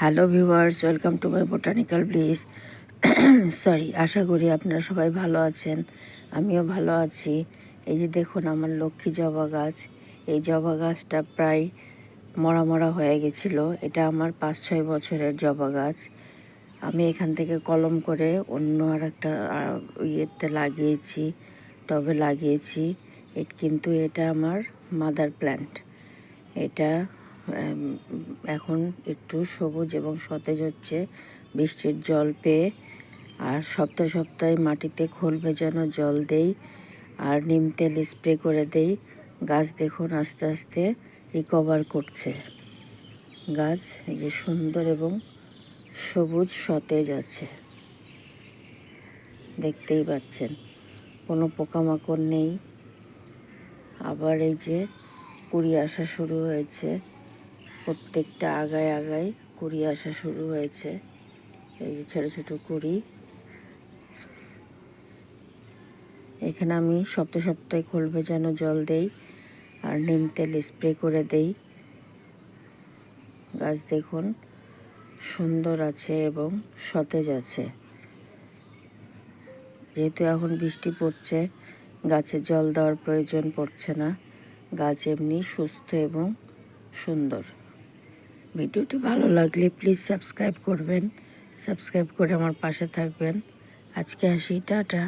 Hello viewers, welcome to my botanical bliss. Sorry, আশা করি আপনারা সবাই ভালো আছেন। আমিও ভালো আছি। এই যে দেখুন আমার লক্ষ্মী জবা গাছ। এই জবা গাছটা প্রায় মরা মরা হয়ে গেছিলো। এটা আমার 5-6 বছরের জবা গাছ। আমি এখান থেকে কলম করে অন্য আর একটা ইয়েতে লাগিয়েছি, টবে লাগিয়েছি। কিন্তু এটা আমার মাদার প্ল্যান্ট। এটা এখন একটু সবুজ এবং সতেজ হচ্ছে বৃষ্টির জল পেয়ে। আর সপ্তাহে সপ্তাহে মাটিতে খোল ভেজানো জল দেই আর নিম তেল স্প্রে করে দেই। গাছ দেখুন আস্তে আস্তে রিকভার করছে। গাছ এই যে সুন্দর এবং সবুজ সতেজ আছে, দেখতেই পাচ্ছেন। কোনো পোকামাকড় নেই। আবার এই যে কুড়ি আসা শুরু হয়েছে, প্রত্যেকটা আগায় আগায় কুড়ি আসা শুরু হয়েছে। এই যে ছোটো ছোটো কুড়ি। এখানে আমি সপ্তাহে সপ্তাহে খোল ভেজানো জল দেই আর নিম তেল স্প্রে করে দেই। গাছ দেখুন সুন্দর আছে এবং সতেজ আছে। যেহেতু এখন বৃষ্টি পড়ছে, গাছে জল দেওয়ার প্রয়োজন পড়ছে না। গাছ এমনি সুস্থ এবং সুন্দর। ভিডিওটি ভালো লাগলে প্লিজ সাবস্ক্রাইব করবেন। সাবস্ক্রাইব করে আমার পাশে থাকবেন। আজকে আসি, টাটা।